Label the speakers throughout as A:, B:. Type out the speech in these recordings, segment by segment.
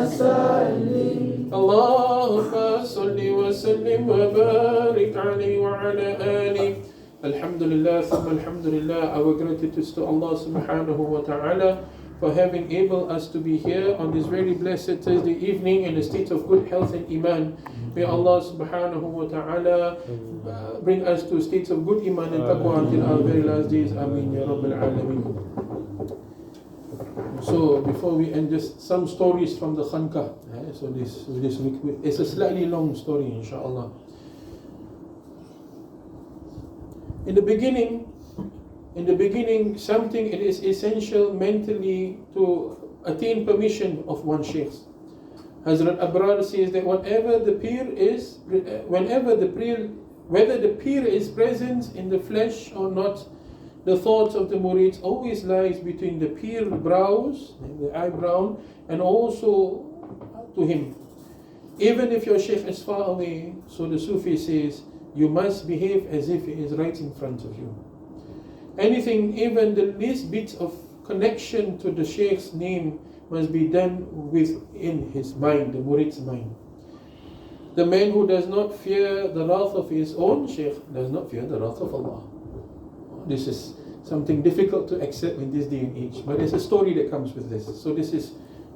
A: وسلم
B: اللهم صل وسلم وبارك عليه وعلى آله. Alhamdulillah, alhamdulillah, our gratitude is to Allah subhanahu wa ta'ala for having able us to be here on this very blessed Thursday evening in a state of good health and Iman. May Allah subhanahu wa ta'ala bring us to states of good Iman and Taqwa until our very last days. Ameen ya Rabbil Alameen. So before we end, just some stories from the Khanqa. So this week, it's a slightly long story, inshallah. In the beginning, something it is essential mentally to attain permission of one sheikh. Hazrat Abrar says that whether the peer is present in the flesh or not, the thoughts of the murids always lies between the peer brows, the eyebrow, and also to him. Even if your sheikh is far away, so the Sufi says, you must behave as if he is right in front of you. Anything, even the least bit of connection to the sheikh's name must be done within his mind, the murid's mind. The man who does not fear the wrath of his own sheikh does not fear the wrath of Allah. This is something difficult to accept in this day and age, but there's a story that comes with this. So this is,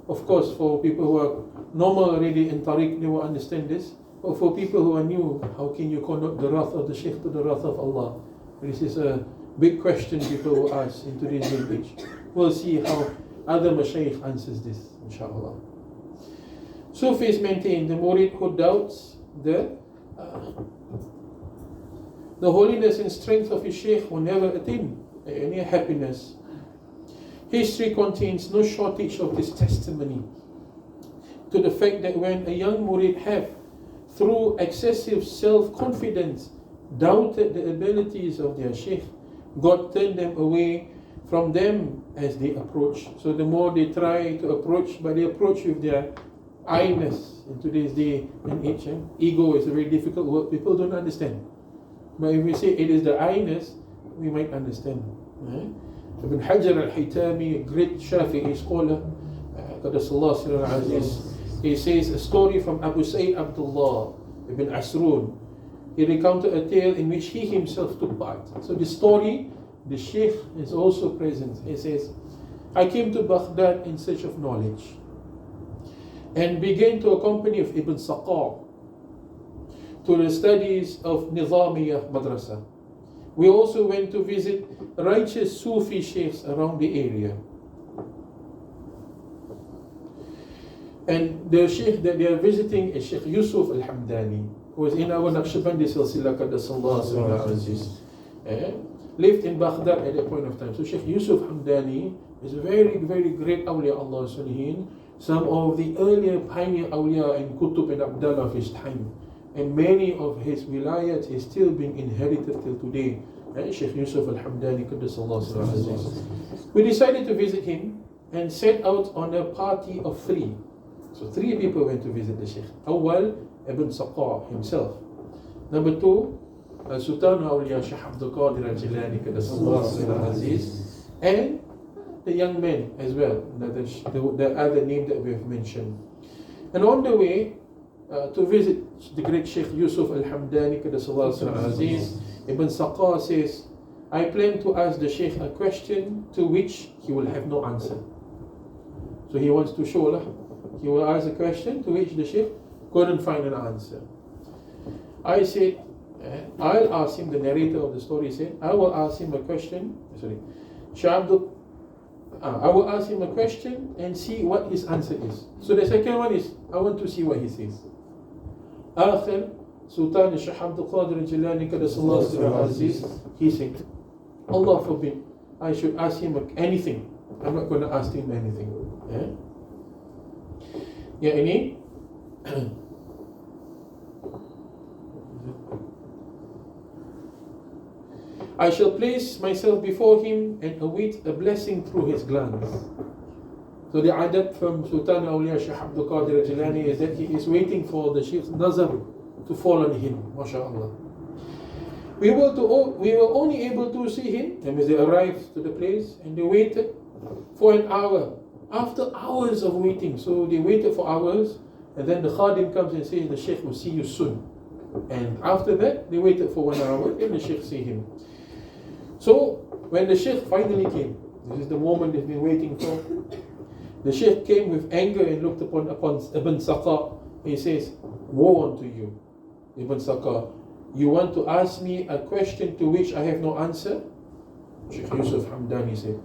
B: of course, for people who are normal already in Tariq, they will understand this. But for people who are new, how can you convert the wrath of the sheikh to the wrath of Allah? This is a big question people will ask in today's day and age. We'll see how other mashayikh answers this, inshallah. Sufis maintain the murid who doubts the holiness and strength of his sheikh will never attain any happiness. History contains no shortage of this testimony to the fact that when a young murid have, through excessive self-confidence, doubted the abilities of their sheikh, God turned them away from them as they approach. So the more they try to approach, but they approach with their I-ness in today's day and age. Ego is a very difficult word. People don't understand. But if we say it is the I-ness, we might understand. Ibn Hajar al-Haytami, a great Shafi'i scholar, Qadiri al-Aziz, he says a story from Abu Sayyid Abdullah ibn Asrun. He recounted a tale in which he himself took part. So the story, the sheikh is also present. He says, I came to Baghdad in search of knowledge and began to accompany of Ibn Saqar to the studies of Nizamiyah Madrasa. We also went to visit righteous Sufi sheikhs around the area. And the sheikh that they are visiting is Sheikh Yusuf al-Hamdani, who was in our Naqshbandi Silsila Qaddasallahu Aziz. Lived in Baghdad at that point of time. So Sheikh Yusuf Hamdani is a very, very great awliya Allah Salihin, some of the earlier pioneer awliya in Qutb and Abdallah of his time. And many of his wilayat is still being inherited till today. Sheikh Yusuf al-Hamdani Qaddasallahu Aziz. We decided to visit him and set out on a party of 3. So 3 people went to visit the Sheikh. Awal, Ibn Saqar himself. Number 2, Sultan Awliya Shaykh Abdul Qadir al-Jilani Qaddasallahu Aziz, and the young men as well, the other name that we have mentioned. And on the way to visit the great Sheikh Yusuf al-Hamdani Qaddasallahu Aziz, Ibn Saqar says, I plan to ask the Sheikh a question to which he will have no answer. So he wants to show he will ask a question to which the Sheikh couldn't find an answer. I said, I'll ask him, the narrator of the story said, I will ask him a question, I will ask him a question and see what his answer is. So the second one is, I want to see what he says. Akhir, Sultan Shaykh Abdul Qadir al-Jilani Qaddasallahu Aziz, he said, Allah forbid, I should ask him anything. I'm not going to ask him anything. يعني I shall place myself before him and await a blessing through his glance. So the adab from Sultan Awliya Shaykh Abdul Qadir al-Jilani is that he is waiting for the Sheikh's nazar to fall on him, mashallah. We were only able to see him, and as they arrived to the place, and they waited for an hour After hours of waiting, so they waited for hours, and then the khadim comes and says, the Sheikh will see you soon. And after that, they waited for 1 hour, and the Sheikh see him. So, when the Sheikh finally came, this is the moment they've been waiting for, the Sheikh came with anger and looked upon Ibn Saqa. He says, woe unto you, Ibn Saqa. You want to ask me a question to which I have no answer? Sheikh Yusuf Hamdani said,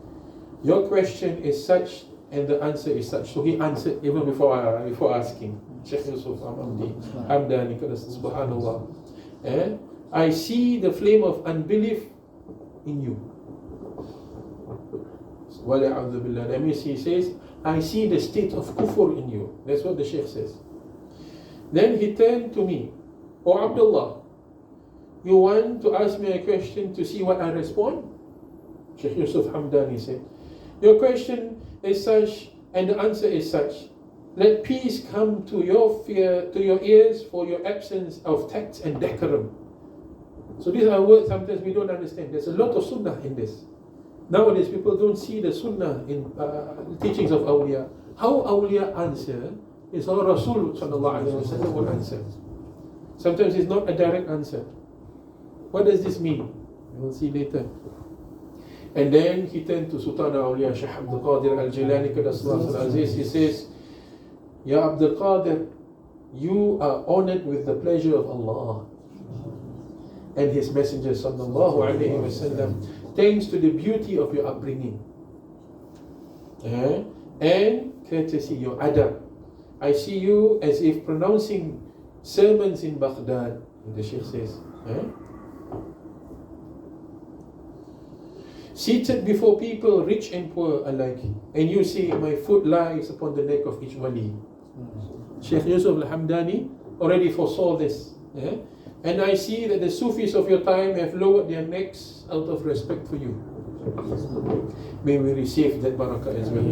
B: your question is such and the answer is such. So he answered even before asking. Sheikh Yusuf Hamdani, subhanallah. I see the flame of unbelief in you. That means he says, I see the state of kufr in you. That's what the Sheikh says. Then he turned to me, O Abdullah, you want to ask me a question to see what I respond? Sheikh Yusuf Hamdani said, your question is such and the answer is such. Let peace come to your ears for your absence of tact and decorum. So these are words sometimes we don't understand. There's a lot of sunnah in this. Nowadays people don't see the sunnah in teachings of awliya. How awliya answer is how Rasul sallallahu alaihi wasallam will answer. Sometimes it's not a direct answer. What does this mean? We will see later. And then he turned to Sultan al-Awliya, Shaykh Abdul Qadir al-Jilani Qadassallahu al-Aziz. He says, Ya Abdul Qadir, you are honored with the pleasure of Allah and His Messenger sallallahu alayhi wa sallam, thanks to the beauty of your upbringing and courtesy, your adab. I see you as if pronouncing sermons in Baghdad, the Sheikh says. Seated before people, rich and poor alike, and you see my foot lies upon the neck of each wali. Sheikh Yusuf al-Hamdani already foresaw this. And I see that the Sufis of your time have lowered their necks out of respect for you. May we receive that barakah as well.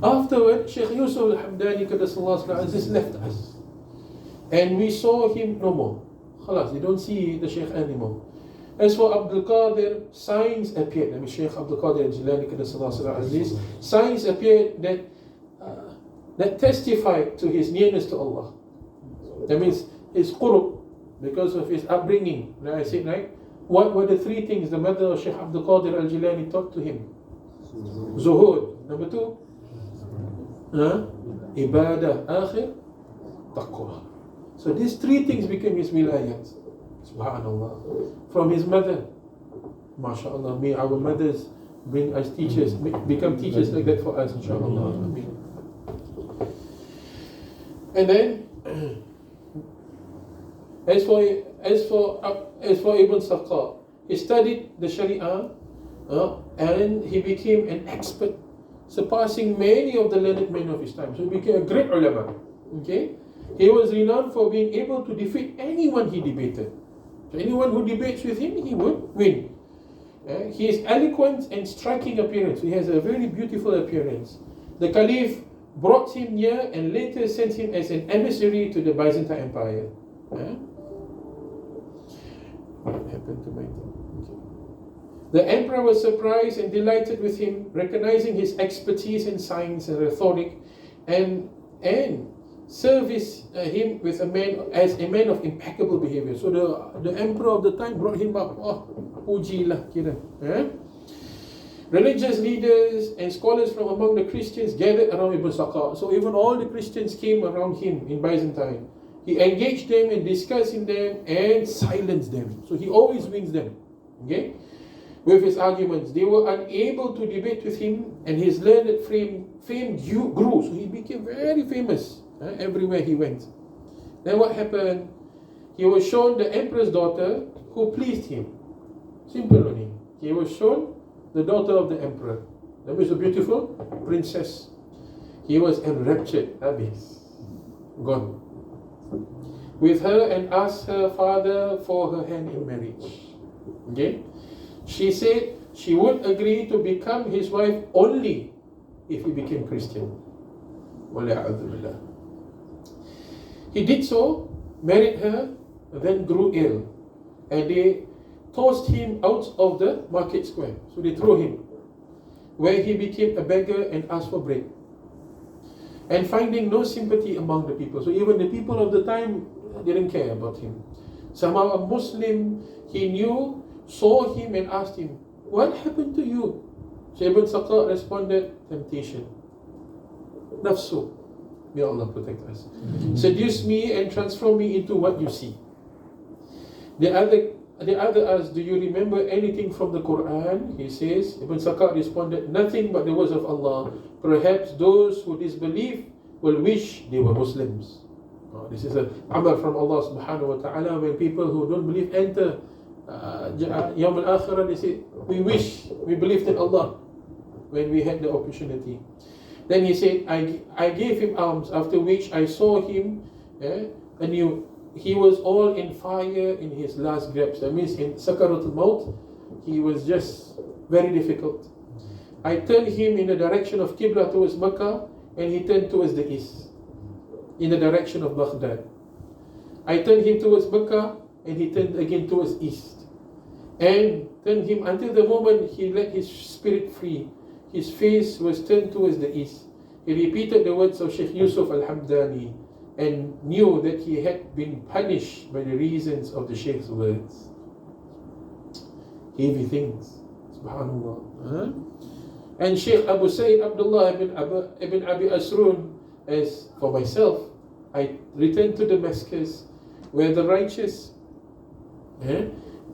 B: Afterward, Sheikh Yusuf al-Hamdani left us. And we saw him no more. Khalas, you don't see the Sheikh anymore. As for Abdul Qadir, signs appeared. I mean, Sheikh Abdul Qadir al-Jilani, signs appeared that testified to his nearness to Allah. That means his qurb, because of his upbringing. Like I said, right? What were the three things the mother of Sheikh Abdul Qadir al-Jilani taught to him? Zuhud. Number 2, Ibadah. Akhir, Taqwa. So these three things became his wilayat. Subhanallah. From his mother. MashaAllah. May our mothers bring us teachers, become teachers like that for us, inshaAllah. Ameen. And then, as for Ibn Saqa, he studied the Sharia and he became an expert, surpassing many of the learned men of his time. So he became a great ulama. Okay, he was renowned for being able to defeat anyone he debated. So anyone who debates with him, he would win. He is eloquent and striking appearance. He has a very beautiful appearance. The Caliph brought him near and later sent him as an emissary to the Byzantine Empire. What happened to my thing? Okay. The emperor was surprised and delighted with him, recognizing his expertise in science and rhetoric, and service him with as a man of impeccable behavior. So the emperor of the time brought him up. Puji lah kira. Religious leaders and scholars from among the Christians gathered around Ibn Saqa. So even all the Christians came around him in Byzantine. He engaged them in discussing them and silenced them. So he always wins them. Okay? With his arguments. They were unable to debate with him, and his learned fame grew. So he became very famous everywhere he went. Then what happened? He was shown the emperor's daughter who pleased him. Simple only. He was shown the daughter of the emperor. That was a beautiful princess. He was enraptured. Gone with her and asked her father for her hand in marriage. Okay? She said she would agree to become his wife only if he became Christian. He did so, married her, then grew ill, and they tossed him out of the market square. So they threw him. where he became a beggar and asked for bread. And finding no sympathy among the people. So even the people of the time didn't care about him. Somehow a Muslim he knew, saw him and asked him, "What happened to you?" So Ibn Saqa responded, "Temptation. Nafsu." May Allah protect us. "Seduce me and transform me into what you see." The other asked, "Do you remember anything from the Quran?" He says, Ibn Saqa responded, "Nothing but the words of Allah. Perhaps those who disbelieve will wish they were Muslims." This is an amal from Allah subhanahu wa ta'ala. When people who don't believe enter Yawm al-Akhirah, they say, "We wish we believed in Allah when we had the opportunity." Then he said, I gave him alms, after which I saw him anew. He was all in fire in his last grasp. That means in Sakarat al-Maut, he was just very difficult. I turned him in the direction of Qibla towards Makkah, and he turned towards the east, in the direction of Baghdad. I turned him towards Makkah, and he turned again towards east. And turned him until the moment he let his spirit free. His face was turned towards the east. He repeated the words of Sheikh Yusuf al-Hamdani and knew that he had been punished by the reasons of the Sheikh's words. Heavy things. Subhanallah. And Sheikh Abu Sayyid Abdullah ibn Abi Asrun, as for myself, I returned to Damascus, where the righteous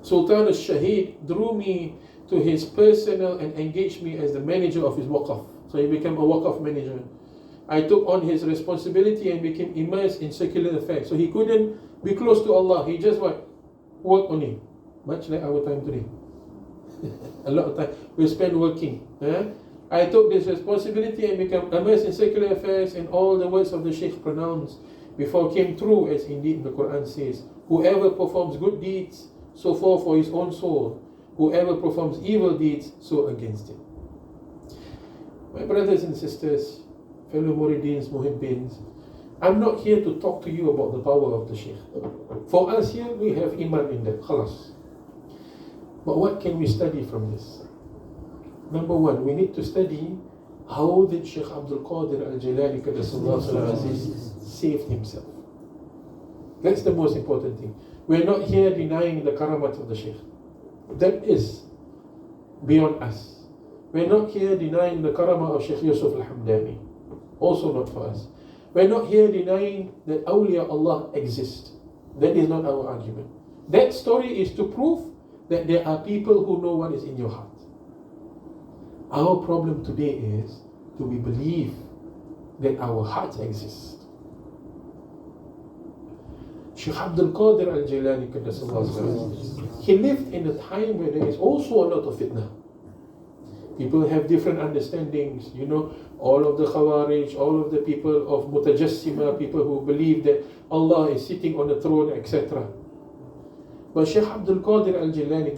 B: Sultan al-Shahid drew me to his personnel and engaged me as the manager of his waqaf. So he became a waqaf manager. I took on his responsibility and became immersed in secular affairs. So he couldn't be close to Allah. He just work only. Much like our time today. A lot of time we spend working. I took this responsibility and became immersed in secular affairs, and all the words of the Shaykh pronounced before came true, as indeed the Quran says, "Whoever performs good deeds, so for his own soul. Whoever performs evil deeds, so against him." My brothers and sisters, fellow Muridins, Muhibbins, I'm not here to talk to you about the power of the Shaykh. For us here, we have Iman in that, khalas. But what can we study from this? Number one, we need to study how did Shaykh Abdul Qadir al-Jilani saved himself. That's the most important thing. We're not here denying the karamat of the Shaykh. That is beyond us. We're not here denying the karamah of Shaykh Yusuf al-Hamdani. Also not for us. We're not here denying that awliya Allah exist. That is not our argument. That story is to prove that there are people who know what is in your heart. Our problem today is, do we believe that our hearts exist? Shaykh Abdul Qadir al-Jilani, he lived in a time where there is also a lot of fitna. People have different understandings, all of the Khawarij, all of the people of Mutajassima, people who believe that Allah is sitting on the throne, etc. But Shaykh Abdul Qadir al-Jilani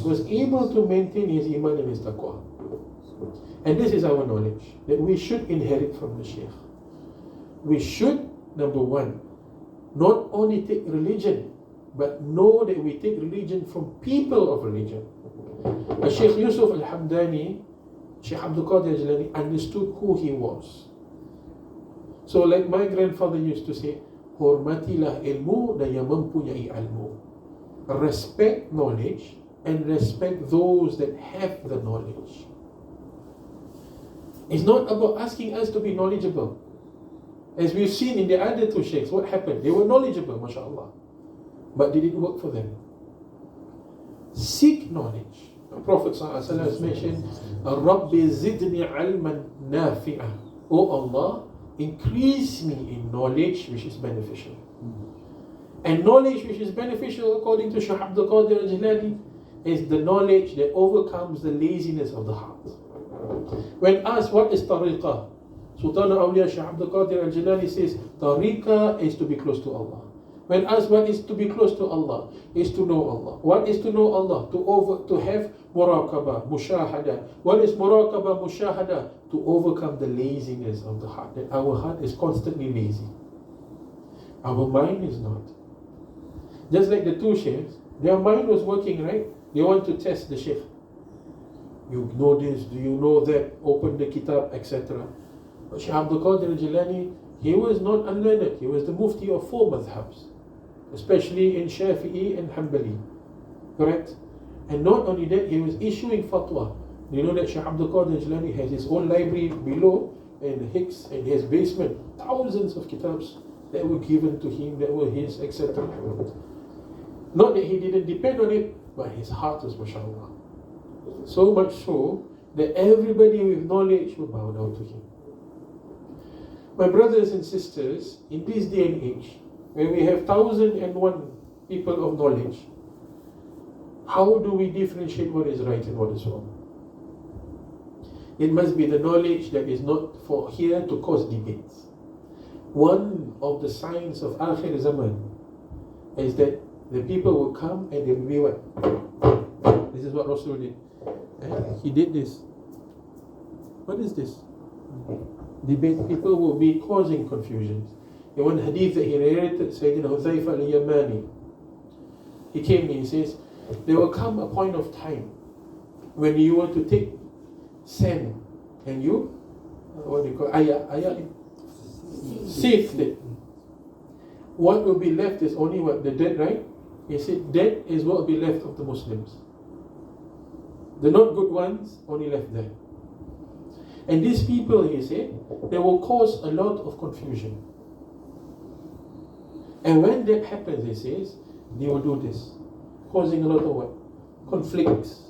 B: was able to maintain his Iman and his Taqwa. And this is our knowledge, that we should inherit from the Shaykh. We should, number one, not only take religion, but know that we take religion from people of religion. Shaykh Yusuf al-Hamdani, Shaykh Abdul Qadir al-Jilani understood who he was. So like my grandfather used to say, hormatilah ilmu dan yang mempunyai ilmu. Respect knowledge and respect those that have the knowledge. It's not about asking us to be knowledgeable. As we've seen in the other two sheikhs, what happened? They were knowledgeable, mashallah. But did it work for them? Seek knowledge. The Prophet ﷺ has mentioned, Rabbi zidni ilman nafi'ah. Oh Allah, increase me in knowledge which is beneficial. And knowledge which is beneficial, according to Shaykh Abdul Qadir al-Jilani, is the knowledge that overcomes the laziness of the heart. When asked what is Tariqah, Sultan al-Awliya Shaykh Abdul Qadir al-Jilani says, Tariqah is to be close to Allah. When asked what is to be close to Allah, is to know Allah. What is to know Allah? To have muraqabah, mushahada. What is muraqabah, mushahada? To overcome the laziness of the heart. That our heart is constantly lazy. Our mind is not. Just like the two sheikhs, their mind was working, right? They want to test the sheikh. You know this, do you know that? Open the kitab, etc. But Shaykh Abdul Qadir al-Jilani, he was not unlearned. He was the mufti of 4 madhabs, especially in Shafi'i and Hanbali. Correct? And not only that, he was issuing fatwa. You know that Shaykh Abdul Qadir al-Jilani has his own library below in Hicks, in his basement, thousands of kitabs that were given to him, that were his, etc. Not that he didn't depend on it, but his heart was mashallah. So much so that everybody with knowledge would bow down to him. My brothers and sisters, in this day and age, where we have 1,001 people of knowledge, how do we differentiate what is right and what is wrong? It must be the knowledge that is not for here to cause debates. One of the signs of Akhir Zaman is that the people will come and they will be what? This is what Rasul did. He did this. What is this? Debate. People will be causing confusions. In one hadith that he narrated, Sayyidina Hudhayfa al-Yamani, he came and he says, there will come a point of time when you want to take sand and you, what do you call it? Sift it. What will be left is only what? The dead, right? He said, that is what will be left of the Muslims. The not good ones only left there. And these people, he said, they will cause a lot of confusion. And when that happens, he says, they will do this, causing a lot of what? Conflicts.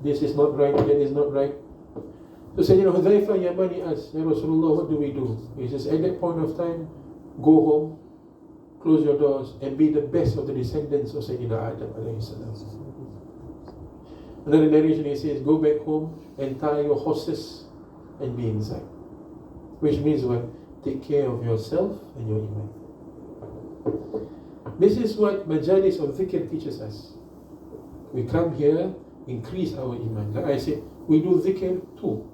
B: This is not right, that is not right. So Sayyidina Hudhayfa Yamani asked, Ya Rasulullah, what do we do? He says, at that point of time, go home, close your doors, and be the best of the descendants of Sayyidina Adam alayhi salam. Another narration, he says, go back home and tie your horses and be inside. Which means what? Take care of yourself and your Iman. This is what Majalis of Zikir teaches us. We come here, increase our Iman. Like I said, we do Zikir too.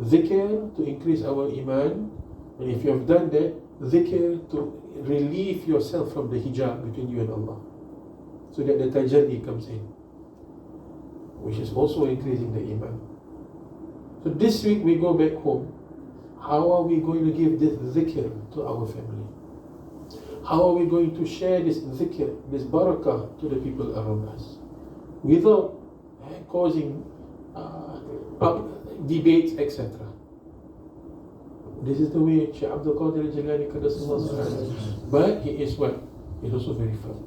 B: Zikir to increase our Iman. And if you have done that, Zikir to relieve yourself from the hijab between you and Allah. So that the tajalli comes in, which is also increasing the Iman. So this week we go back home. How are we going to give this Zikir to our family? How are we going to share this Zikir, this barakah to the people around us? Without causing debates, etc. This is the way Shaykh Abdul Qadir al-Jilani Qaddasallahu. But he is what? He's also very firm.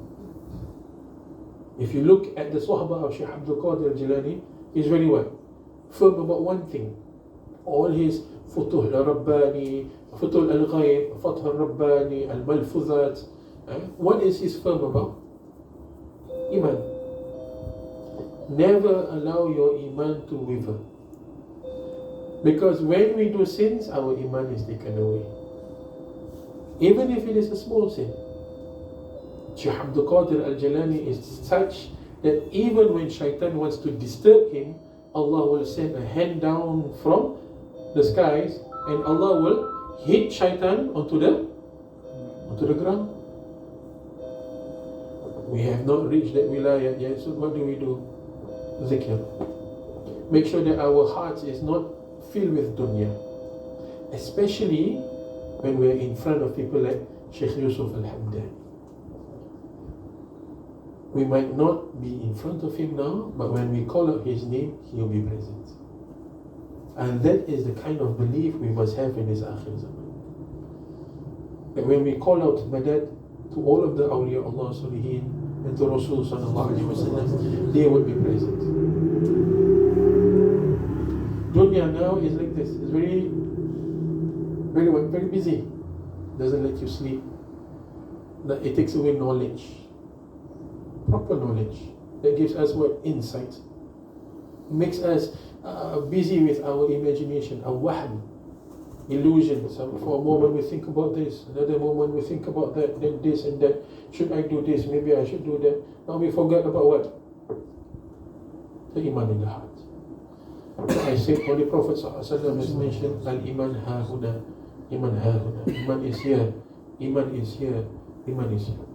B: If you look at the Suhbah of Shaykh Abdul Qadir al-Jilani, he's very what? Firm about one thing. All his Futuh al-Rabbani, Futuh al-Ghayb, Fath al-Rabbani, al-Malfuzat. What is his firm about? Iman. Never allow your Iman to waver. Because when we do sins, our Iman is taken away. Even if it is a small sin. Shaykh Abdul Qadir al-Jilani is such that even when shaitan wants to disturb him, Allah will send a hand down from the skies and Allah will hit shaitan onto the ground. We have not reached that wilayah yet, so what do we do? Zikr. Make sure that our hearts is not filled with dunya, especially when we're in front of people like Sheikh Yusuf al-Hamdani. We might not be in front of him now, but when we call out his name, he'll be present. And that is the kind of belief we must have in this Akhir Zaman. That when we call out Madad to all of the awliya Allah Salihin and to Rasul Sallallahu Alaihi Wasallam, they will be present. Dunya now is like this. It's very busy. Doesn't let you sleep. It takes away knowledge. Proper knowledge. That gives us what? Insight. Makes us busy with our imagination, our wahm, illusions. For a moment we think about this, another moment we think about that, then this and that. Should I do this? Maybe I should do that. Now we forget about what? The Iman in the heart. I said, Holy Prophet ﷺ has mentioned, Al-Iman ha-huna, Iman ha-huna. Iman is here, Iman is here, Iman is here.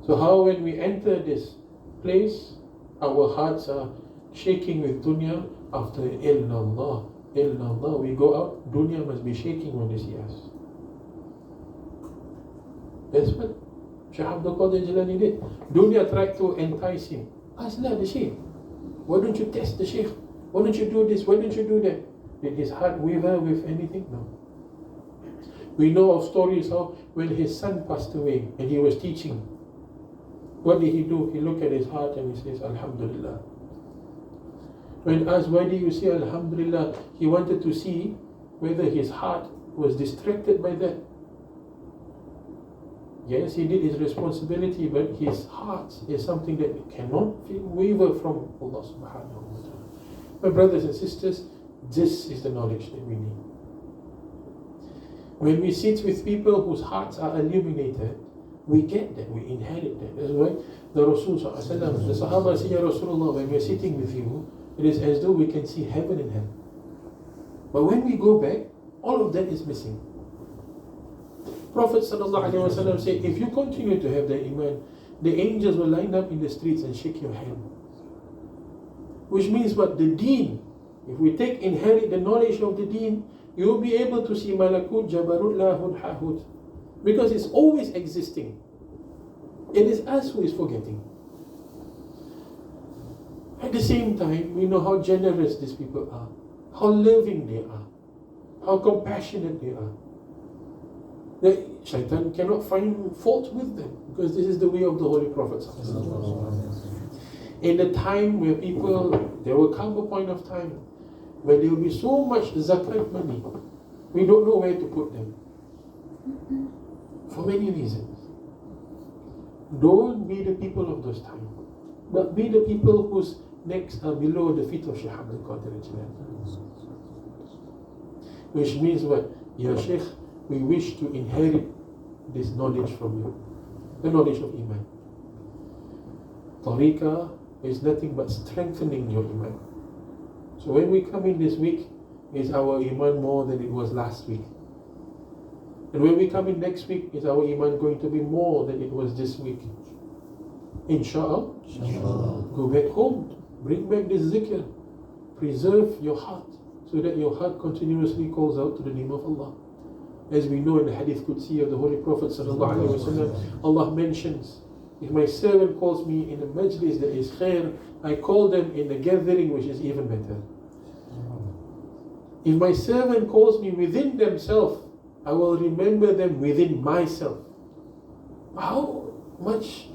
B: So how when we enter this place, our hearts are shaking with dunya after illallah. Illallah, we go out, dunya must be shaking when they see us. That's what Shaykh Abdul Qadir Jilani did. Dunya tried to entice him. Ask the Shaykh, why don't you test the Shaykh? Why don't you do this? Why don't you do that? Did his heart waver with anything? No. We know of stories how when his son passed away and he was teaching, what did he do? He looked at his heart and he says, Alhamdulillah. When asked, why do you say Alhamdulillah? He wanted to see whether his heart was distracted by that. Yes, he did his responsibility, but his heart is something that cannot waver from Allah subhanahu wa ta'ala. My brothers and sisters, this is the knowledge that we need. When we sit with people whose hearts are illuminated, we get that, we inherit that. That's why the Rasul the Sahaba say, Ya Rasulullah, when we're sitting with you, it is as though we can see heaven and hell. But when we go back, all of that is missing. Prophet ﷺ said, if you continue to have the Iman, the angels will line up in the streets and shake your hand. Which means what? The deen. If we inherit the knowledge of the deen, you will be able to see Malakut, Jabarut, Lahut, Hahut. Because it's always existing. It is us who is forgetting. At the same time, we know how generous these people are, how loving they are, how compassionate they are. The shaitan cannot find fault with them because this is the way of the Holy Prophet. In the time where there will come a point of time where there will be so much zakat money, we don't know where to put them. For many reasons. Don't be the people of those times, but be the people whose necks are below the feet of Shaykh Abdul Qadir Jilani. Which means what? Ya Shaykh, we wish to inherit this knowledge from you. The knowledge of Iman. Tariqah is nothing but strengthening your Iman. So when we come in this week, is our Iman more than it was last week? And when we come in next week, is our Iman going to be more than it was this week? Inshallah. Go back home. Bring back this zikr. Preserve your heart so that your heart continuously calls out to the name of Allah. As we know in the Hadith Qudsi of the Holy Prophet ﷺ, Allah mentions, if my servant calls me in a majlis that is khair, I call them in a gathering which is even better. If my servant calls me within themselves, I will remember them within myself. How much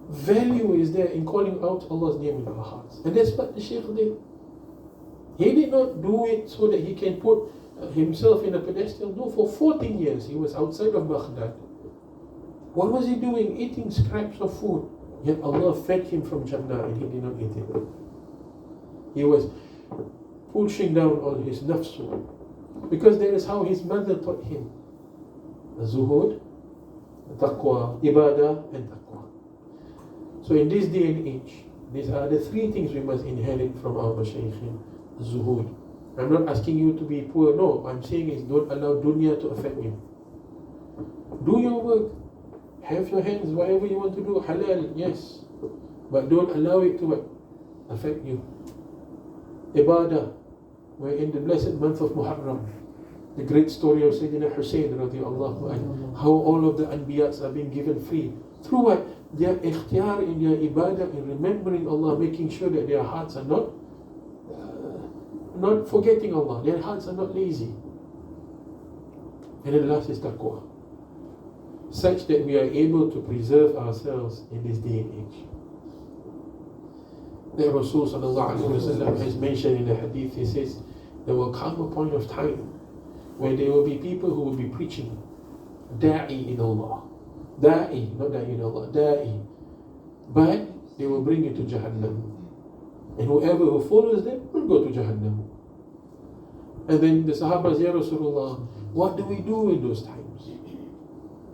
B: value is there in calling out Allah's name in our hearts? And that's what the Shaykh did. He did not do it so that he can put himself in a pedestal. No, for 14 years he was outside of Baghdad. What was he doing? Eating scraps of food. Yet Allah fed him from Jannah and he did not eat it. He was pushing down on his nafsu. Because that is how his mother taught him. Zuhud, Taqwa, Ibadah and Taqwa. So in this day and age, these are the three things we must inherit from our Mashaykhin. Zuhud. I'm not asking you to be poor. No, I'm saying is don't allow dunya to affect you. Do your work. Have your hands, whatever you want to do, halal, yes. But don't allow it to what? Affect you. Ibadah. We're in the blessed month of Muharram. The great story of Sayyidina Hussein radiallahu anhu. How all of the Anbiyas are being given free. Through what? Their ikhtiyar in their ibadah, in remembering Allah, making sure that their hearts are not forgetting Allah. Their hearts are not lazy. And then last is taqwa. Such that we are able to preserve ourselves in this day and age. The Rasul has mentioned in the hadith, he says, there will come a point of time where there will be people who will be preaching da'i in Allah. Da'i, not da'i in Allah, da'i. But they will bring you to Jahannam. And whoever who follows them will go to Jahannam. And then the Sahaba say, Ya Rasulullah, what do we do in those times?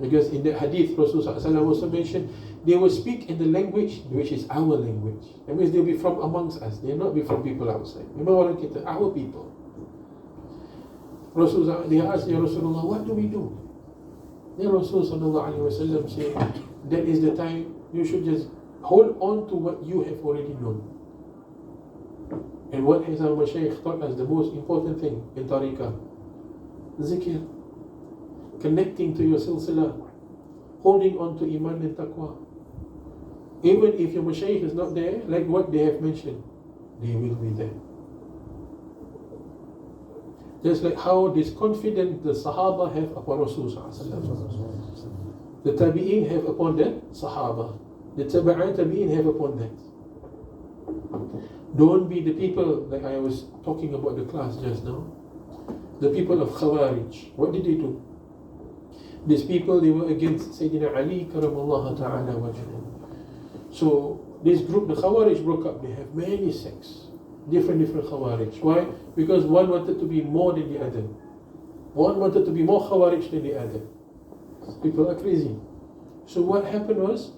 B: Because in the hadith, Rasulullah also mentioned, they will speak in the language which is our language. That means they'll be from amongst us. They'll not be from people outside. Our people. Rasulullah, they asked, Ya Rasulullah, what do we do? Then Rasulullah said, that is the time you should just hold on to what you have already known. And what has our Mashaykh taught us the most important thing in Tariqah? Zikir. Connecting to your silsila. Holding on to Iman and Taqwa. Even if your Mashaykh is not there, like what they have mentioned, they will be there. Just like how disconfident the Sahaba have upon Rasulullah. The Tabi'een have upon the Sahaba. The Tabi'een have upon that. Don't be the people, like I was talking about the class just now, the people of Khawarij. What did they do? These people, they were against Sayyidina Ali karamallahu ta'ala wajhahu. So this group, the Khawarij, broke up. They have many sects, different Khawarij. Why? Because one wanted to be more than the other. One wanted to be more Khawarij than the other. People are crazy. So what happened was,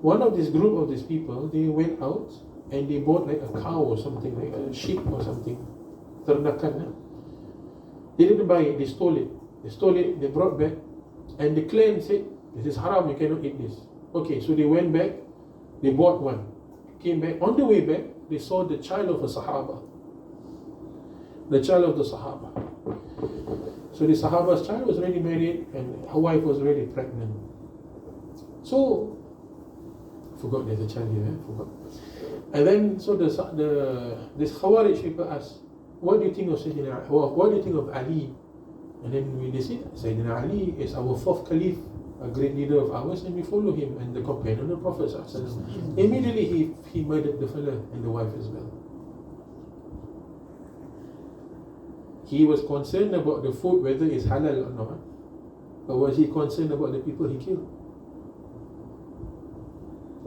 B: one of this group of these people, they went out and they bought like a cow or something, like a sheep or something. Ternakan. They didn't buy it, they stole it. They stole it, they brought back, and the clan said, this is haram, you cannot eat this. Okay, so they went back, they bought one. Came back, on the way back, they saw the child of a Sahaba. The child of the Sahaba. So the Sahaba's child was already married and her wife was already pregnant. So, I forgot there's a child here, I forgot. And then, so this Khawarij people asked, what do you think of Sayyidina, what do you think of Ali? And then they said, Sayyidina Ali is our fourth caliph, a great leader of ours, and we follow him and the companion of the Prophet. Immediately he murdered the fella and the wife as well. He was concerned about the food, whether it's halal or not, or was he concerned about the people he killed?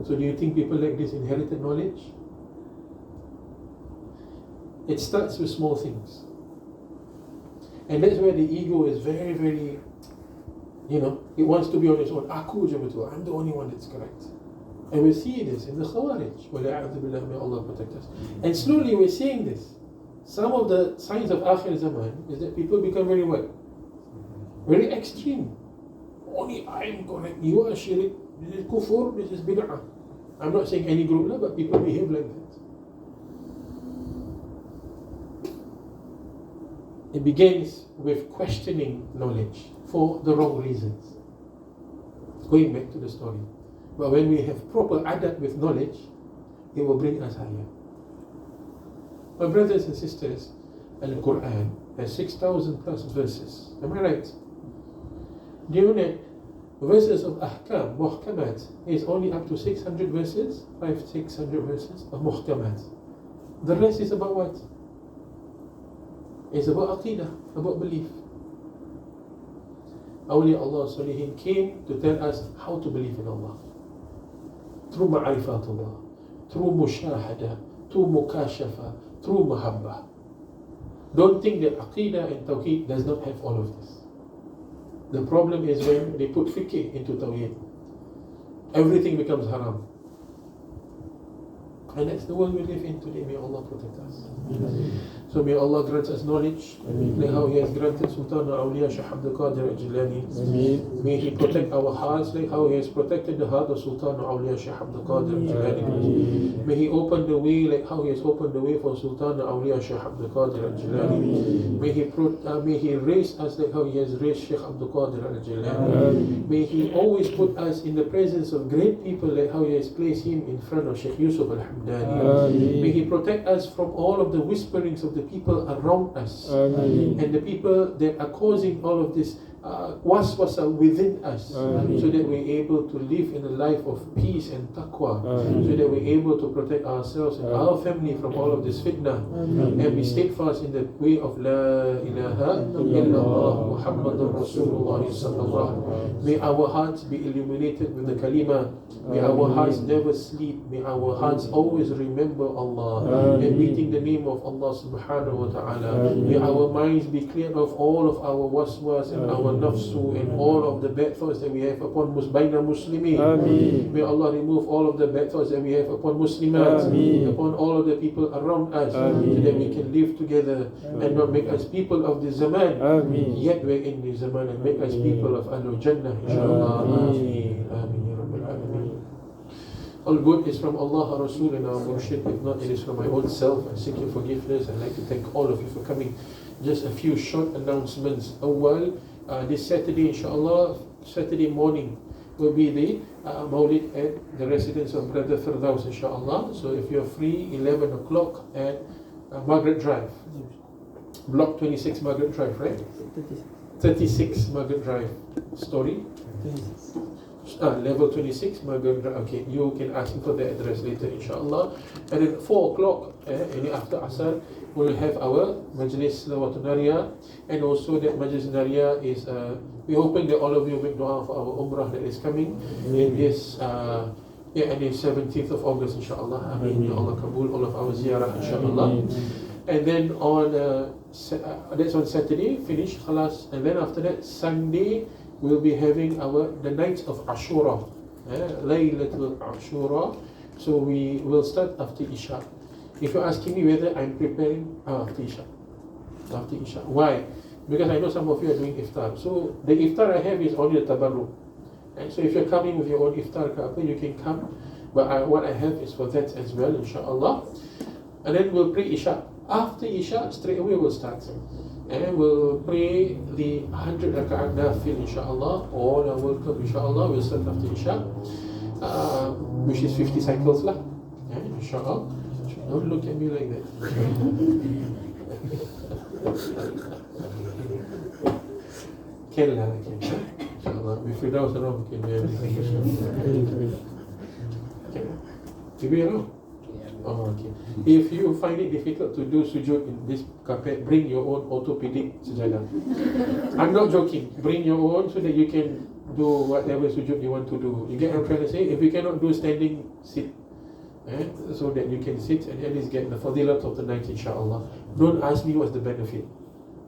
B: So do you think people like this inherited knowledge? It starts with small things. And that's where the ego is very, very, it wants to be on its own. Aku je betul, I'm the only one that's correct. And we see this in the Khawarij. May Allah protect us. And slowly we're seeing this. Some of the signs of Akhir Zaman is that people become very what? Very extreme. Only I'm correct, you are shirik, this is kufur, this is bid'ah. I'm not saying any group, but people behave like that. It begins with questioning knowledge for the wrong reasons. Going back to the story. But when we have proper adab with knowledge, it will bring us higher. My brothers and sisters, Al-Quran has 6,000 plus verses. Am I right? Do you know that verses of Ahkam, Muhkamat, is only up to 600 verses? 600 verses of Muhkamat. The rest is about what? It's about Aqidah, about belief. Awliya Allah Salihin came to tell us how to believe in Allah. Through Ma'rifatullah, through Mushahada, through Mukashafa, through Mahabbah. Don't think that Aqidah and Tawheed does not have all of this. The problem is when they put fiqh into Tawheed. Everything becomes haram. And that's the world we live in today. May Allah protect us. So may Allah grant us knowledge, like how He has granted Sultan Awliya Shaykh Abdul Qadir Al-Jilani. May He protect our hearts, like how He has protected the heart of Sultan Awliya Shaykh Abdul Qadir Al-Jilani. May He open the way, like how He has opened the way for Sultan Awliya Shaykh Abdul Qadir Al-Jilani. May He raise us like how He has raised Shaykh Abdul Qadir Al-Jilani. May He always put us in the presence of great people, like how He has placed him in front of Shaykh Yusuf Al-Hamdani. May He protect us from all of the whisperings of the people around us. And the people that are causing all of this waswasa within us, so that we're able to live in a life of peace and taqwa, so that we're able to protect ourselves and our family from all of this fitna, and be steadfast in the way of La ilaha illallah Muhammadur Rasulullah sallallahu. May our hearts be illuminated with the kalima. May our hearts never sleep. May our hearts always remember Allah and meeting the name of Allah subhanahu wa ta'ala. May our minds be clear of all of our waswas and our nafsu and all of the bad thoughts that we have upon Baina Muslimin. May Allah remove all of the bad thoughts that we have upon Muslimat, upon all of the people around us, so that we can live together and not make us people of the zaman, yet we're in the zaman, and make us people of Ahlul Jannah, inshallah. Ameen. Ameen. Ya Rabbil Alameen. All good is from Allah, Rasul and our Murshid. If not, it is from my own self. I seek your forgiveness. I'd like to thank all of you for coming. Just a few short announcements. This Saturday, inshallah, Saturday morning will be the Maulid at the residence of Brother Firdaus, inshallah. So if you're free, 11 o'clock at Margaret Drive. Block 26 Margaret Drive, right? 36 Margaret Drive. Story? Level 26 Margaret Drive. Okay, you can ask him for the address later, inshallah. And then 4 o'clock, after Asar, we'll have our Majlis Lawatul Naria. And also that Majlis Naria is, we're hoping that all of you make dua for our Umrah that is coming in this, and the 17th of August, inshallah. Ameen. Allah Kabul, all of our ziyarah, inshallah. And then on, that's on Saturday, finish, khalas. And then after that, Sunday, we'll be having the night of Ashura, Laylatul Ashura. So we will start after Isha. If you're asking me whether I'm preparing, after Isha. After Isha. Why? Because I know some of you are doing iftar. So the iftar I have is only the tabarruk. And so if you're coming with your own iftar, you can come. But what I have is for that as well, inshallah. And then we'll pray Isha. After Isha, straight away we'll start. And we'll pray the 100 raka'at nafil, inshallah. All are welcome, inshallah. We'll start after Isha, which is 50 cycles lah. Inshallah. Don't look at me like that. Can lah, inshallah. If we don't know, we can do everything. Okay. You be around? Oh, okay. If you find it difficult to do sujood in this carpet, bring your own orthopedic sejadah. I'm not joking. Bring your own so that you can do whatever sujood you want to do. You get what I'm trying to say? If you cannot do standing, sit. So that you can sit and at least get the fadilat of the night, inshallah. Don't ask me what's the benefit.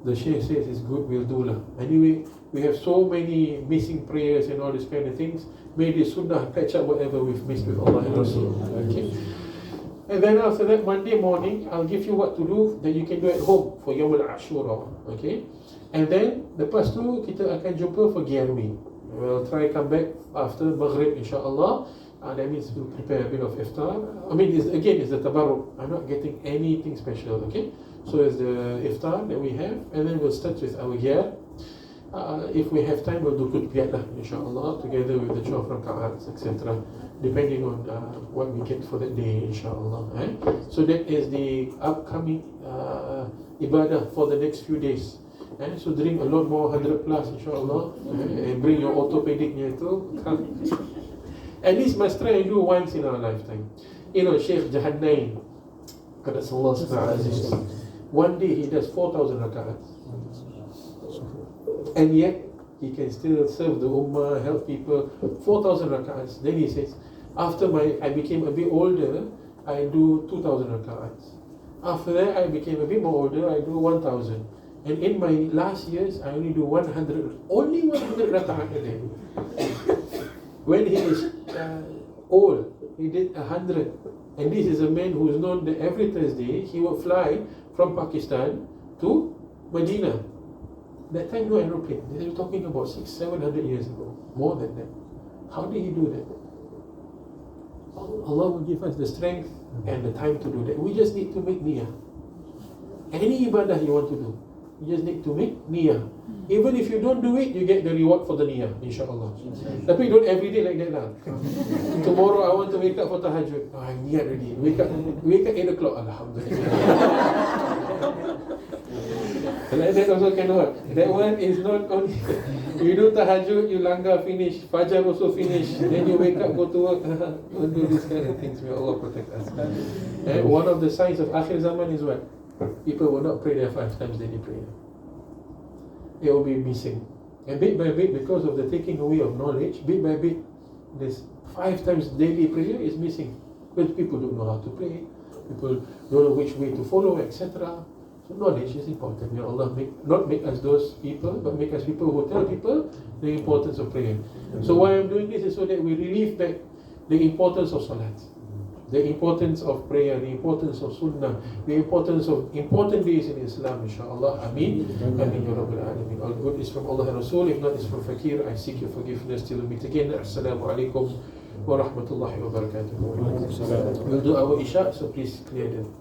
B: The Shaykh says it's good, we'll do lah. Anyway, we have so many missing prayers and all these kind of things. May the sunnah catch up whatever we've missed with Allah and Rasul. Okay. And then after that, Monday morning, I'll give you what to do that you can do at home for Yawm al-Ashura. Okay? And then, lepas tu, kita akan jumpa for Giarmi. We'll try come back after Maghrib, inshallah. That means we'll prepare a bit of iftar. I mean, it's the tabarruk. I'm not getting anything special, okay? So it's the iftar that we have. And then we'll start with our Giar. If we have time, we'll do Qutbiyat lah, inshallah, together with the 12 raka'ats, etc. Depending on what we get for that day, inshallah. So that is the upcoming ibadah for the next few days. So drink a lot more, 100 plus, inshallah. And bring your orthopedic tu. At least must try and do once in our lifetime. You know, Sheikh Jahannain, one day he does 4,000 raka'ats. And yet, he can still serve the ummah, help people, 4,000 raka'ats. Then he says, after I became a bit older, I do 2,000 raka'ats. After that, I became a bit more older, I do 1,000. And in my last years, I only do 100, only 100 raka'at a day. When he is old, he did 100. And this is a man who is known that every Thursday, he would fly from Pakistan to Medina. That time, no aeroplane. They were talking about 600-700 years ago. More than that. How did he do that? Allah will give us the strength and the time to do that. We just need to make niyyah. Any ibadah you want to do, you just need to make niyyah. Even if you don't do it, you get the reward for the niyyah, inshallah. Tapi don't every day like that lah. Tomorrow I want to wake up for tahajjud. Oh, I niyyat already. Wake up 8 o'clock. Alhamdulillah. Like that also cannot. That one is not only you do tahajjud, you langgar, finish. Fajar also finish. Then you wake up, go to work. Don't do these kind of things. May Allah protect us. And one of the signs of Akhir Zaman is what? People will not pray their 5 times daily prayer. They will be missing. And bit by bit, because of the taking away of knowledge, bit by bit, this 5 times daily prayer is missing. Because people don't know how to pray. People don't know which way to follow, etc. So knowledge is important. May Allah not make us those people, but make us people who tell people the importance of prayer. So why I'm doing this is so that we relieve back the importance of salat, the importance of prayer, the importance of sunnah, the importance of important days in Islam, inshallah. Ameen. Ameen ya Rabbil Alameen. All good is from Allah and Rasul. If not, it's from Fakir. I seek your forgiveness till we meet again. Assalamu alaikum wa rahmatullahi wa barakatuh. We'll do our Isha, so please clear them.